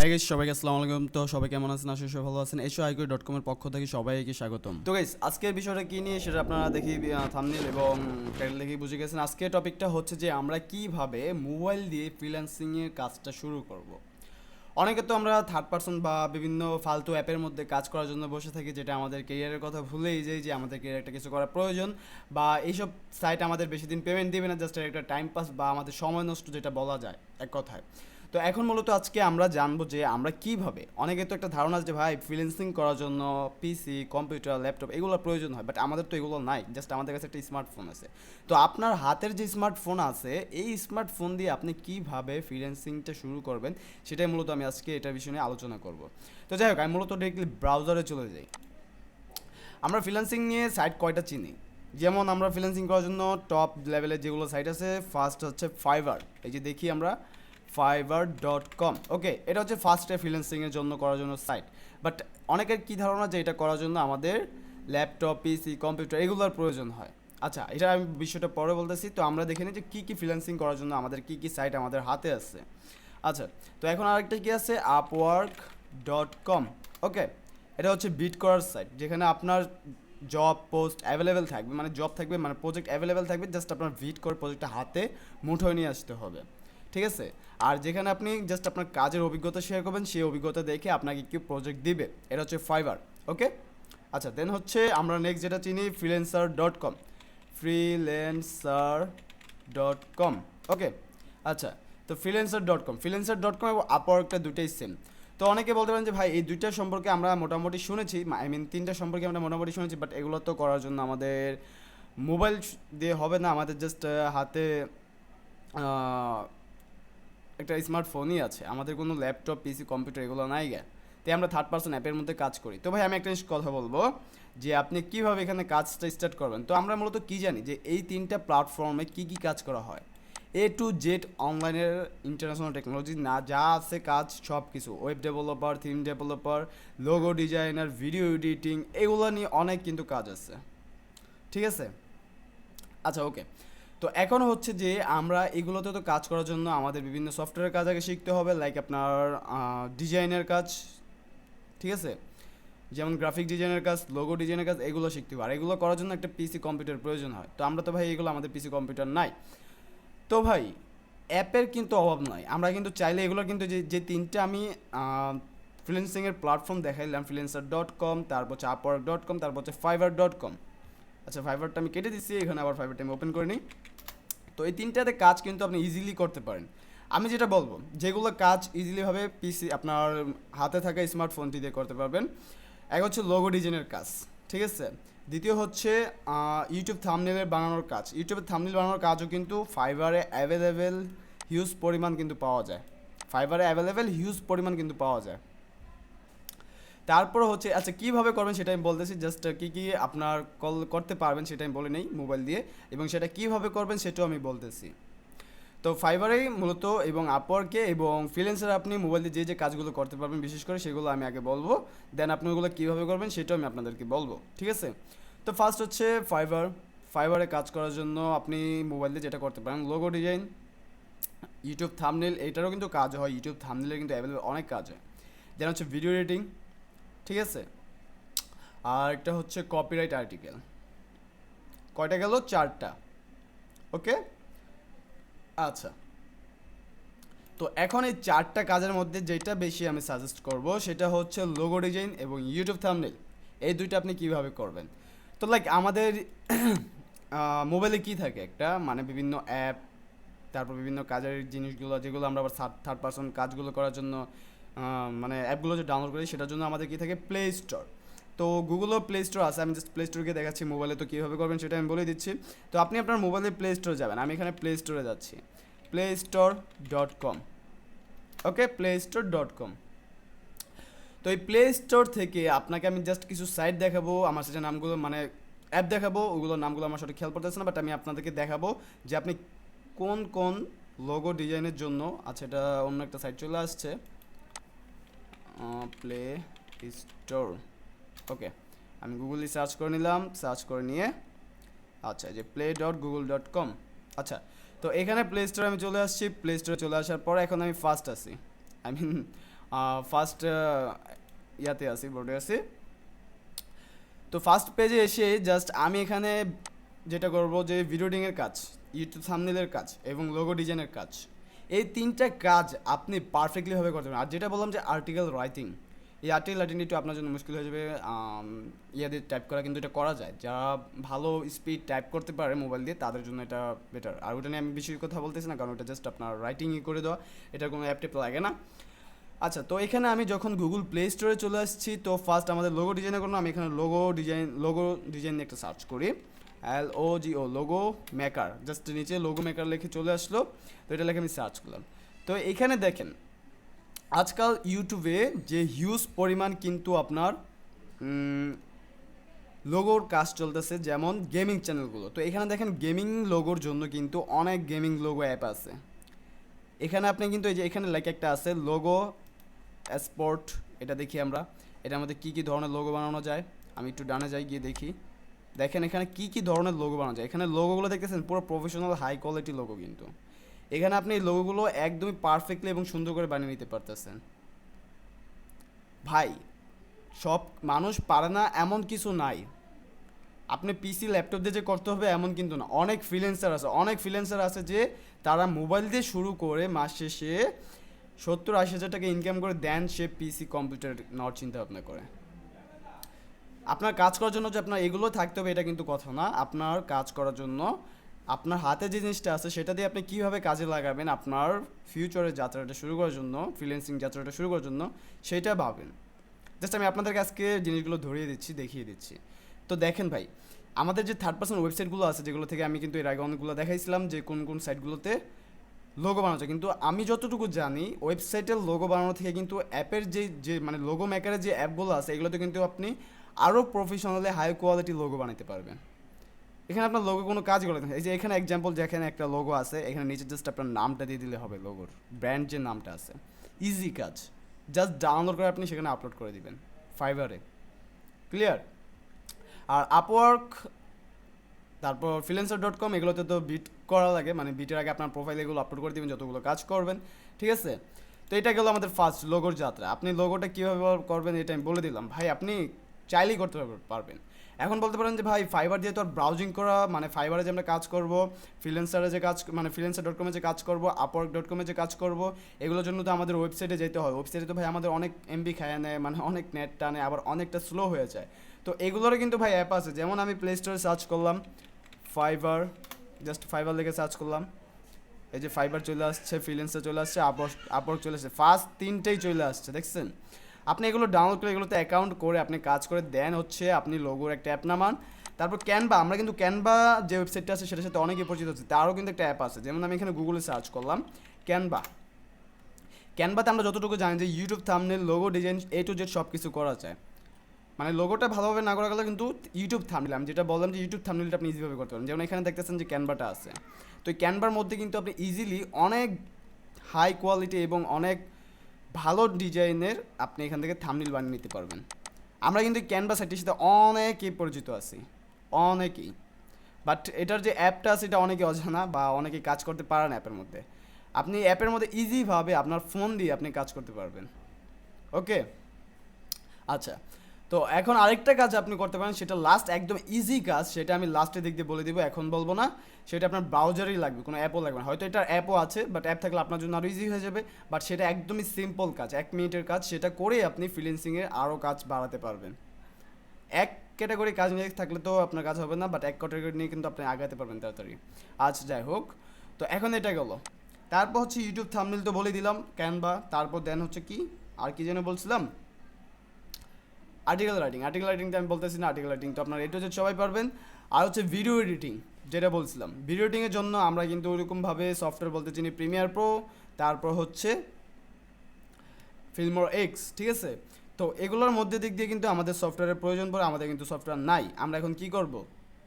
Hi guys, সবাইকে আসসালামু আলাইকুম। তো সবাই কেমন আছেন? আশা করি সবাই ভালো আছেন। HOIQ.com এর পক্ষ থেকে সবাইকে স্বাগতম। তো গাইস, আজকের বিষয়টা কি নিয়ে সেটা আপনারা দেখি থাম্বনেল এবং টাইটেল দেখেই বুঝে গেছেন। আজকের টপিকটা হচ্ছে যে আমরা কিভাবে মোবাইল দিয়ে ফ্রিল্যান্সিং এর কাজটা শুরু করব। অনেকে তো আমরা থার্ড পারসন বা বিভিন্ন ফালতু অ্যাপের মধ্যে কাজ করার জন্য বসে থাকি, যেটা আমাদের কেরিয়ারের কথা ভুলেই যাই যে আমাদের কেরিয়ারটা কিছু করা প্রয়োজন, বা এইসব সাইট আমাদের বেশি দিন পেমেন্ট দেবে না, জাস্ট একটা টাইম পাস বা আমাদের সময় নষ্ট, যেটা বলা যায় এক কথায়। তো এখন মূলত আজকে আমরা জানবো যে আমরা কিভাবে, অনেকে তো একটা ধারণা আছে যে ভাই ফ্রিল্যান্সিং করার জন্য পিসি, কম্পিউটার, ল্যাপটপ এগুলোর প্রয়োজন হয়, বাট আমাদের তো এগুলো নাই, জাস্ট আমাদের কাছে একটা স্মার্টফোন আছে। তো আপনার হাতের যে স্মার্টফোন আছে, এই স্মার্টফোন দিয়ে আপনি কিভাবে ফ্রিল্যান্সিংটা শুরু করবেন, সেটাই মূলত আমি আজকে এটার বিষয় নিয়ে আলোচনা করব। তো যাই হোক, আমি মূলত ডিরেক্টলি ব্রাউজারে চলে যাই। আমরা ফ্রিল্যান্সিং নিয়ে সাইট কয়টা চিনি, যেমন আমরা ফ্রিল্যান্সিং করার জন্য টপ লেভেলের যেগুলো সাইট আছে, ফার্স্ট হচ্ছে ফাইবার। এই যে দেখি আমরা fiverr.com, ওকে, এটা হচ্ছে ফার্স্টে ফ্রিল্যান্সিংয়ের জন্য করার জন্য সাইট। বাট অনেকের কী ধারণা যে এটা করার জন্য আমাদের ল্যাপটপ, পিসি, কম্পিউটার এগুলোর প্রয়োজন হয়। আচ্ছা, এটা আমি বিষয়টা পরে বলতেছি। তো আমরা দেখে নিই যে কী কী ফ্রিল্যান্সিং করার জন্য আমাদের কী কী সাইট আমাদের হাতে আছে। আচ্ছা, তো এখন আরেকটা কী আছে, upwork.com, ওকে, এটা হচ্ছে বিট করার সাইট, যেখানে আপনার জব পোস্ট অ্যাভেলেবেল থাকবে, মানে জব থাকবে, মানে প্রজেক্ট অ্যাভেলেবেল থাকবে, জাস্ট আপনার বিট করে প্রজেক্টটা হাতে মুঠোয় নিয়ে আসতে হবে, ঠিক আছে। আর যেখানে আপনি জাস্ট আপনার কাজের অভিজ্ঞতা শেয়ার করবেন, সেই অভিজ্ঞতা দেখে আপনাকে কি প্রজেক্ট দিবে, এটা হচ্ছে ফাইবার, ওকে। আচ্ছা, দেন হচ্ছে আমরা নেক্সট যেটা চিনি, freelancer.com, freelancer.com, ওকে। আচ্ছা, তো freelancer.com এবং আপওয়ার্কটা দুটোই সেম। তো অনেকে বলতে পারেন যে ভাই এই দুইটা সম্পর্কে আমরা মোটামুটি শুনেছি, আই মিন তিনটা সম্পর্কে আমরা মোটামুটি শুনেছি, বাট এগুলো তো করার জন্য আমাদের মোবাইল দিয়ে হবে না, আমাদের জাস্ট হাতে একটা স্মার্টফোনই আছে, আমাদের কোনো ল্যাপটপ, পিসি, কম্পিউটার এগুলো নাই গে। তাই আমরা থার্ড পার্সন অ্যাপের মধ্যে কাজ করি। তো ভাই আমি একটা জিনিস কথা বলবো যে আপনি কীভাবে এখানে কাজটা স্টার্ট করবেন। তো আমরা মূলত কী জানি যে এই তিনটা প্ল্যাটফর্মে কী কী কাজ করা হয়, A to Z অনলাইনের ইন্টারন্যাশনাল টেকনোলজি না যা আছে কাজ, সব কিছু, web developer, theme developer, logo designer, video editing, এগুলো নিয়ে অনেক কিন্তু কাজ আছে, ঠিক আছে। আচ্ছা, ওকে। তো এখন হচ্ছে যে আমরা এগুলোতে তো কাজ করার জন্য আমাদের বিভিন্ন সফটওয়্যারের কাজ আগে শিখতে হবে, লাইক আপনার ডিজাইনের কাজ, ঠিক আছে, যেমন গ্রাফিক ডিজাইনের কাজ, লোগো ডিজাইনের কাজ, এগুলো শিখতে হবে। আর এগুলো করার জন্য একটা পিসি কম্পিউটার প্রয়োজন হয়। তো আমরা তো ভাই এগুলো, আমাদের পিসি কম্পিউটার নাই। তো ভাই অ্যাপের কিন্তু অভাব নয়, আমরা কিন্তু চাইলে এগুলোর কিন্তু যে যে তিনটে আমি ফ্রিল্যান্সিংয়ের প্ল্যাটফর্ম দেখাইলাম, freelancer.com, তারপর হচ্ছে upwork.com, তারপর হচ্ছে fiverr.com। আচ্ছা, ফাইবারটা আমি কেটে দিচ্ছি, এখানে আবার ফাইবারটা আমি ওপেন করে নিই। তো এই তিনটাতে কাজ কিন্তু আপনি ইজিলি করতে পারেন। আমি যেটা বলবো, যেগুলো কাজ ইজিলিভাবে পিসি আপনার হাতে থাকা স্মার্টফোনটি দিয়ে করতে পারবেন, এক হচ্ছে লোগো ডিজাইনের কাজ, ঠিক আছে। দ্বিতীয় হচ্ছে ইউটিউব থাম্বনেলের বানানোর কাজ। ইউটিউবের থাম্বনেল বানানোর কাজও কিন্তু ফাইবারে অ্যাভেলেবেল হিউজ পরিমাণ কিন্তু পাওয়া যায়, ফাইবারে অ্যাভেলেবেল হিউজ পরিমাণ কিন্তু পাওয়া যায়। তারপর হচ্ছে, আচ্ছা কীভাবে করবেন সেটা আমি বলতেছি, জাস্ট কী কী আপনার কল করতে পারবেন সেটা আমি বলে নেই মোবাইল দিয়ে, এবং সেটা কীভাবে করবেন সেটাও আমি বলতেছি। তো ফাইবারেই মূলত এবং আপওয়ার্কে এবং ফ্রিল্যান্সারে আপনি মোবাইল দিয়ে যে যে কাজগুলো করতে পারবেন, বিশেষ করে সেগুলো আমি আগে বলবো, দেন আপনি ওগুলো কীভাবে করবেন সেটাও আমি আপনাদেরকে বলবো, ঠিক আছে। তো ফার্স্ট হচ্ছে ফাইবারে কাজ করার জন্য আপনি মোবাইল দিয়ে যেটা করতে পারেন, লোগো ডিজাইন, ইউটিউব থাম্বনেল, এইটারও কিন্তু কাজ হয়, ইউটিউব থাম্বনেলের কিন্তু অ্যাভেলেবেল অনেক কাজ হয়। দেন হচ্ছে ভিডিও এডিটিং, ঠিক আছে। আর একটা হচ্ছে কপিরাইট আর্টিকেল। কয়টা গেল? চারটা, ওকে। আচ্ছা, তো এখন এই চারটা কাজের মধ্যে যেটা বেশি আমি সাজেস্ট করব সেটা হচ্ছে লোগো ডিজাইন এবং ইউটিউব থাম্বনেল। এই দুইটা আপনি কিভাবে করবেন? তো লাইক আমাদের মোবাইলে কি থাকে, একটা মানে বিভিন্ন অ্যাপ, তারপর বিভিন্ন কাজের জিনিসগুলো, যেগুলো আমরা আবার থার্ড পার্সন কাজগুলো করার জন্য মানে অ্যাপগুলো যে ডাউনলোড করি, সেটার জন্য আমাদের কি থাকে, প্লে স্টোর। তো গুগলও প্লে স্টোর আছে, আমি জাস্ট প্লে স্টোরকে দেখাচ্ছি মোবাইলে, তো কীভাবে করবেন সেটা আমি বলে দিচ্ছি। তো আপনি আপনার মোবাইলে প্লে স্টোরে যাবেন, আমি এখানে প্লে স্টোরে যাচ্ছি, playstore.com, ওকে, playstore.com। তো এই প্লে স্টোর থেকে আপনাকে আমি জাস্ট কিছু সাইট দেখাবো, আমার সাথে নামগুলো মানে অ্যাপ দেখাবো, ওগুলোর নামগুলো আমার সাথে খেয়াল করতেছে না, বাট আমি আপনাদেরকে দেখাবো যে আপনি কোন কোন লোগো ডিজাইনের জন্য। আচ্ছা, এটা অন্য একটা সাইট চলে আসছে, প্লে স্টোর, ওকে, আমি গুগলে সার্চ করে নিলাম, সার্চ করে নিয়ে আচ্ছা যে play.google.com। আচ্ছা, তো এখানে প্লে স্টোরে আমি চলে আসছি, প্লে স্টোরে চলে আসার পর এখন আমি ফার্স্ট আছি, আই মিন ফার্স্ট ইয়াতে আসি, বোর্ডে আসি। তো ফার্স্ট পেজে এসে জাস্ট আমি এখানে যেটা করব যে ভিডিও এডিটিংয়ের কাজ, ইউটিউব থাম্বনেলের কাজ এবং লোগো ডিজাইনের কাজ, এই তিনটা কাজ আপনি পারফেক্টলিভাবে করতে পারেন। আর যেটা বললাম যে আর্টিকেল রাইটিং, এই আর্টিকেল রাইটিং একটু আপনার জন্য মুশকিল হয়ে যাবে। ইয়াতে টাইপ করা কিন্তু এটা করা যায়, যারা ভালো স্পিড টাইপ করতে পারে মোবাইল দিয়ে তাদের জন্য এটা বেটার। আর ওটা নিয়ে আমি বেশি কথা বলতেছি না, কারণ ওটা জাস্ট আপনার রাইটিংই করে দেওয়া, এটার কোনো অ্যাপ টেপ লাগে না। আচ্ছা, তো এখানে আমি যখন গুগল প্লে স্টোরে চলে আসছি, তো ফার্স্ট আমাদের লোগো ডিজাইনের জন্য আমি এখানে লোগো ডিজাইন নিয়ে একটা সার্চ করি, LOGO, লোগো মেকার, জাস্ট নিচে লোগো মেকার লিখে চলে আসলো। তো এটা লিখে আমি সার্চ করলাম। তো এখানে দেখেন আজকাল ইউটিউবে যে হিউজ পরিমাণ কিন্তু আপনার লোগোর কাজ চলতেছে, যেমন গেমিং চ্যানেলগুলো। তো এখানে দেখেন গেমিং লোগোর জন্য কিন্তু অনেক গেমিং লোগো অ্যাপ আছে। এখানে আপনি কিন্তু এই যে এখানে লেখা একটা আছে লোগো স্পোর্ট, এটা দেখি আমরা এটার মধ্যে কী কী ধরনের লোগো বানানো যায়। আমি একটু ডানে যাই, গিয়ে দেখি। দেখেন এখানে কী কী ধরনের লোগো বানানো যায়। এখানে লোগোগুলো দেখতেছেন পুরো প্রফেশনাল হাই কোয়ালিটি লোগো, কিন্তু এখানে আপনি এই লোগোগুলো একদমই পারফেক্টলি এবং সুন্দর করে বানিয়ে নিতে পারতেছেন। ভাই, সব মানুষ পারে না এমন কিছু নাই। আপনি পিসি ল্যাপটপ দিয়ে যে করতে হবে এমন কিন্তু না। অনেক ফ্রিল্যান্সার আছে যে তারা মোবাইল দিয়ে শুরু করে মাস শেষে 70-80 হাজার টাকা ইনকাম করে দেন সে পিসি কম্পিউটার নেওয়ার চিন্তা ভাবনা করে। আপনার কাজ করার জন্য যে আপনার এগুলো থাকতে হবে এটা কিন্তু কথা না। আপনার কাজ করার জন্য আপনার হাতে যে জিনিসটা আছে সেটা দিয়ে আপনি কীভাবে কাজে লাগাবেন আপনার ফিউচারের যাত্রাটা শুরু করার জন্য, ফ্রিল্যান্সিং যাত্রাটা শুরু করার জন্য, সেটা ভাবেন। জাস্ট আমি আপনাদেরকে আজকে জিনিসগুলো ধরিয়ে দিচ্ছি, দেখিয়ে দিচ্ছি। তো দেখেন ভাই, আমাদের যে থার্ড পার্সন ওয়েবসাইটগুলো আছে, যেগুলো থেকে আমি কিন্তু এর আগে অনেকগুলো দেখাইছিলাম যে কোন কোন সাইটগুলোতে লোগো বানানো যায়, কিন্তু আমি যতটুকু জানি ওয়েবসাইটের লোগো বানানো থেকে কিন্তু অ্যাপের যে মানে লোগো মেকারের যে অ্যাপগুলো আছে এগুলোতে কিন্তু আপনি আরও প্রফেশনালি হাই কোয়ালিটি লোগো বানাতে পারবেন। এখানে আপনার লোগো কোনো কাজ করে না। এই যে এখানে এক্সাম্পল, যেখানে একটা লোগো আছে, এখানে নিচে জাস্ট আপনার নামটা দিয়ে দিলে হবে, লোগোর ব্র্যান্ড যে নামটা আছে। ইজি কাজ, জাস্ট ডাউনলোড করে আপনি সেখানে আপলোড করে দিবেন ফাইবারে। ক্লিয়ার? আর আপওয়ার্ক, তারপর freelancer.com, এগুলোতে তো বিট করা লাগে, মানে বিটের আগে আপনার প্রোফাইলে এগুলো আপলোড করে দেবেন যতগুলো কাজ করবেন। ঠিক আছে? তো এটা গেলো আমাদের ফার্স্ট লোগোর যাত্রা। আপনি লোগোটা কীভাবে করবেন এটা আমি বলে দিলাম। ভাই আপনি চাইলেই করতে পারবেন। এখন বলতে পারেন যে ভাই ফাইবার দিয়ে তো আর ব্রাউজিং করা, মানে ফাইবারে যে আমরা কাজ করব, ফ্রিল্যান্সারে যে কাজ, মানে freelancer.com-এ যে কাজ করব, আপওয়ার্ক.com-এ যে কাজ করব, এগুলোর জন্য তো আমাদের ওয়েবসাইটে যেতে হয়। ওয়েবসাইটে তো ভাই আমাদের অনেক এমবি খায় নেয়, মানে অনেক নেট টানে, আবার অনেকটা স্লো হয়ে যায়। তো এগুলোরও কিন্তু ভাই অ্যাপ আছে। যেমন আমি প্লে স্টোরে সার্চ করলাম ফাইবার, জাস্ট ফাইবার লিখে সার্চ করলাম, এই যে ফাইবার চলে আসছে, ফ্রিল্যান্সার চলে আসছে, আপওয়ার্ক চলে আসছে, ফার্স্ট তিনটেই চলে আসছে। দেখছেন? আপনি এগুলো ডাউনলোড করে এগুলোতে অ্যাকাউন্ট করে আপনি কাজ করে দেন হচ্ছে আপনি লোগোর একটা অ্যাপ নামান। তারপর ক্যানভা, আমরা কিন্তু ক্যানভা যে ওয়েবসাইটটা আছে সেটার সাথে অনেকেই পরিচিত হচ্ছে, তারও কিন্তু একটা অ্যাপ আছে। যেমন আমি এখানে গুগলে সার্চ করলাম ক্যানভাতে আমরা যতটুকু জানি যে YouTube thumbnail, logo design, A to Z সব কিছু করা যায়। মানে লোগোটা ভালোভাবে না করা গেলে কিন্তু ইউটিউব থাম্বনেল, আমি যেটা বললাম যে ইউটিউব থাম্বনেলটা আপনি ইজিভাবে করতে পারেন। যেমন এখানে দেখতেছেন যে ক্যানভাটা আছে, তো এই ক্যানভার মধ্যে কিন্তু আপনি ইজিলি অনেক হাই কোয়ালিটি এবং অনেক ভালো ডিজাইনের আপনি এখান থেকে থাম্বনেল বানিয়ে নিতে পারবেন। আমরা কিন্তু ক্যানভা সাইটের সাথে অনেকেই পরিচিত আছি, অনেকেই, বাট এটার যে অ্যাপটা আছে এটা অনেকে অজানা বা অনেকেই কাজ করতে পারেন অ্যাপের মধ্যে। আপনি অ্যাপের মধ্যে ইজিভাবে আপনার ফোন দিয়ে আপনি কাজ করতে পারবেন। ওকে, আচ্ছা, তো এখন আরেকটা কাজ আপনি করতে পারেন, সেটা লাস্ট একদম ইজি কাজ, সেটা আমি লাস্টের দিক দিয়ে বলে দিব, এখন বলবো না। সেটা আপনার ব্রাউজারেই লাগবে, কোনো অ্যাপও লাগবে না। হয়তো এটার অ্যাপও আছে, বাট অ্যাপ থাকলে আপনার জন্য আরও ইজি হয়ে যাবে। বাট সেটা একদমই সিম্পল কাজ, 1 মিনিটের কাজ, সেটা করে আপনি ফ্রিল্যান্সিংয়ের আরও কাজ বাড়াতে পারবেন। এক ক্যাটাগরি কাজ নিয়ে থাকলে তো আপনার কাজ হবে না, বাট এক ক্যাটাগরি নিয়ে কিন্তু আপনি আগাতে পারবেন তাড়াতাড়ি। আচ্ছা, যাই হোক, তো এখন এটা গেলো। তারপর হচ্ছে ইউটিউব থাম্বনেল তো বলে দিলাম, ক্যানভা, তারপর দেন হচ্ছে কি, আর কি যেন বলছিলাম, আর্টিকেল রাইটিংটা আমি বলতেছি না, আর্টিকেল রাইটিং তো আপনার A to Z সবাই পারবেন। আর হচ্ছে ভিডিও এডিটিং, যেটা বলছিলাম, ভিডিও এডিটিংয়ের জন্য আমরা কিন্তু ওইরকমভাবে সফটওয়্যার বলতে চিনি প্রিমিয়ার প্রো, তারপর হচ্ছে ফিল্মোর এক্স। ঠিক আছে? তো এগুলোর মধ্যে দিক দিয়ে কিন্তু আমাদের সফটওয়্যারের প্রয়োজন পড়ে, আমাদের কিন্তু সফটওয়্যার নাই। আমরা এখন কি করব?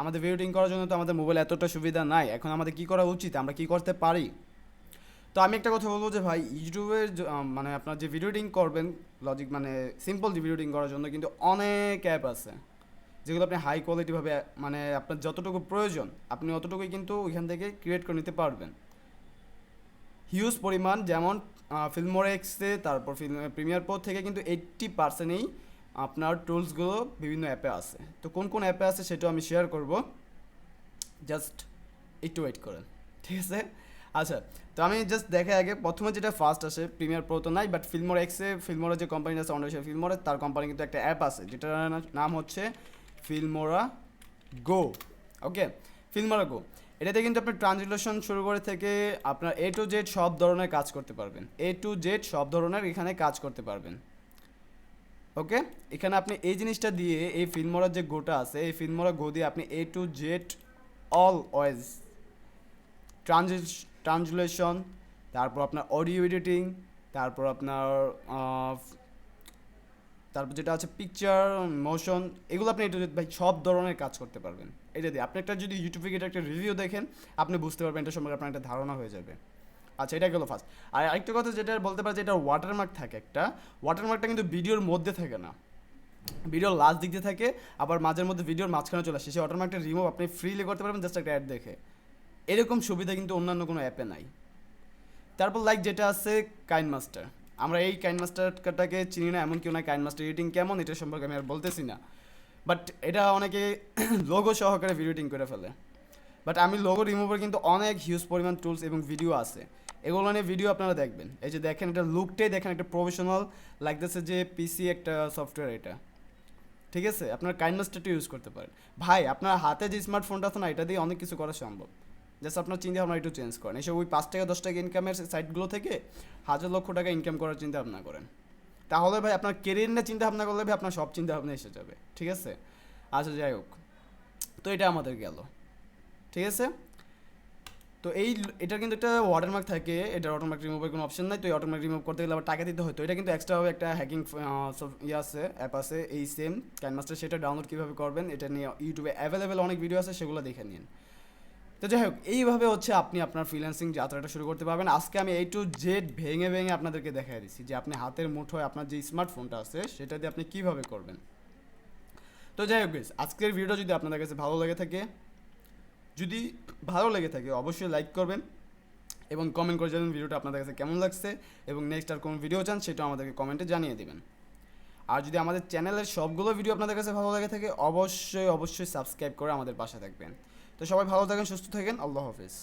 আমাদের ভিডিও এডিটিং করার জন্য তো আমাদের মোবাইলে এতটা সুবিধা নাই। এখন আমাদের কি করা উচিত, আমরা কি করতে পারি? তো আমি একটা কথা বলবো যে ভাই, ইউটিউবের মানে আপনার যে ভিডিও এডিটিং করবেন, লজিক মানে সিম্পল ভিডিও এডিটিং করার জন্য কিন্তু অনেক অ্যাপ আছে, যেগুলো আপনি হাই কোয়ালিটিভাবে, মানে আপনার যতটুকু প্রয়োজন আপনি অতটুকুই কিন্তু ওইখান থেকে ক্রিয়েট করে নিতে পারবেন। হিউজ পরিমাণ, যেমন ফিল্মোরা এক্সে, তারপর প্রিমিয়ার প্রো থেকে কিন্তু 80%ই আপনার টুলসগুলো বিভিন্ন অ্যাপে আছে। তো কোন কোন অ্যাপে আছে সেটাও আমি শেয়ার করব, জাস্ট একটু ওয়েট করেন, ঠিক আছে? আচ্ছা, তো আমি জাস্ট দেখে আগে প্রথমে যেটা ফার্স্ট আসে, প্রিমিয়ার প্রো তো নাই, বাট ফিল্মোরা এক্সে, ফিল্মোরা যে কোম্পানি আছে অন্ডার ফিল্মোরা, তার কোম্পানি কিন্তু একটা অ্যাপ আছে যেটার নাম হচ্ছে ফিল্মোরা গো। ওকে, ফিল্মোরা গো, এটাতে কিন্তু আপনি ট্রান্সলেশন শুরু করে থেকে আপনার এ টু জেড সব ধরনের কাজ করতে পারবেন, এ টু জেড সব ধরনের এখানে কাজ করতে পারবেন। ওকে, এখানে আপনি এই জিনিসটা দিয়ে, এই ফিল্মোরা যে গোটা আছে, এই ফিল্মোরা গো দিয়ে আপনি A to Z all ways translation, তারপর আপনার অডিও এডিটিং, তারপর আপনার তারপর যেটা আছে পিকচার, মোশন, এগুলো আপনি এটা ভাই সব ধরনের কাজ করতে পারবেন এটা দিয়ে। আপনি একটা যদি ইউটিউবে গিয়ে একটা রিভিউ দেখেন, আপনি বুঝতে পারবেন এটা সম্পর্কে আপনার একটা ধারণা হয়ে যাবে। আচ্ছা, এটা গেলো ফার্স্ট। আর আরেকটা কথা যেটা বলতে পারে যে এটা ওয়াটারমার্ক থাকে, একটা ওয়াটারমার্কটা কিন্তু ভিডিওর মধ্যে থাকে না, ভিডিওর লাস্ট দিক দিয়ে থাকে, আবার মাঝের মধ্যে ভিডিওর মাঝখানে চলে আসে। সেই ওয়াটারমার্কটা রিমুভ আপনি ফ্রিলি করতে পারবেন জাস্ট একটা অ্যাড দেখে। এরকম সুবিধা কিন্তু অন্যান্য কোনো অ্যাপে নাই। তারপর লাইক যেটা আছে কাইন মাস্টার, আমরা এই কাইন মাস্টারটাকে চিনি না এমন কেউ না, কাইন মাস্টার এডিটিং কেমন এটা সম্পর্কে আমি আর বলতেছি না, বাট এটা অনেকে লোগো সহকারে ভিডিও এডিটিং করে ফেলে। বাট আমি লোগো রিমুভার কিন্তু অনেক হিউজ পরিমাণ টুলস এবং ভিডিও আছে, এগুলো নিয়ে ভিডিও আপনারা দেখবেন। এই যে দেখেন, এটা লুকটাই দেখেন, একটা প্রফেশনাল লাগতেছে যে পিসি একটা সফটওয়্যার এটা, ঠিক আছে? আপনার কাইন মাস্টারটা ইউজ করতে পারেন। ভাই আপনার হাতে যে স্মার্টফোনটা আছে না, এটা দিয়ে অনেক কিছু করা সম্ভব, জাস্ট আপনার চিন্তা ভাবনা একটু চেঞ্জ করেন। এসে ওই 5 টাকা 10 টাকা ইনকামের সাইটগুলো থেকে হাজার লক্ষ টাকা ইনকাম করার চিন্তা ভাবনা করেন, তাহলে ভাই আপনার কেরিয়ার নিয়ে চিন্তা ভাবনা করলে ভাই আপনার সব চিন্তা ভাবনা এসে যাবে, ঠিক আছে? আচ্ছা, যাই হোক, তো এটা আমাদের গেল, ঠিক আছে? তো এটার কিন্তু একটা ওয়াটারমার্ক থাকে, এটা ওয়াটারমার্ক রিমুভের কোনো অপশন নাই। তো এই ওয়াটারমার্ক রিমুভ করতে গেলে আবার টাকা দিতে হয়। তো এটা কিন্তু এক্সট্রাভাবে একটা হ্যাকিং আছে, অ্যাপ আছে এই সেম কাইনমাস্টার, সেটা ডাউনলোড কীভাবে করবেন এটা নিয়ে ইউটিউবে অ্যাভেলেবেল অনেক ভিডিও আছে, সেগুলো দেখে নিন। তো যাই হোক, এইভাবে হচ্ছে আপনি আপনার ফ্রিল্যান্সিং যাত্রাটা শুরু করতে পারবেন। আজকে আমি এই টু জেড ভেঙে ভেঙে আপনাদেরকে দেখাই দিচ্ছি যে আপনি হাতের মুঠোয় আপনার যে স্মার্টফোনটা আছে সেটা দিয়ে আপনি কীভাবে করবেন। তো যাই হোক গাইস, আজকের ভিডিওটা যদি আপনাদের কাছে ভালো লেগে থাকে অবশ্যই লাইক করবেন এবং কমেন্ট করে জানাবেন ভিডিওটা আপনাদের কাছে কেমন লাগছে, এবং নেক্সট আর কোন ভিডিও চান সেটাও আমাদেরকে কমেন্টে জানিয়ে দেবেন। আর যদি আমাদের চ্যানেলের সবগুলো ভিডিও আপনাদের কাছে ভালো লাগে থাকে অবশ্যই সাবস্ক্রাইব করে আমাদের পাশে থাকবেন। তো সবাই ভালো থাকেন, সুস্থ থাকেন, আল্লাহ হাফেজ।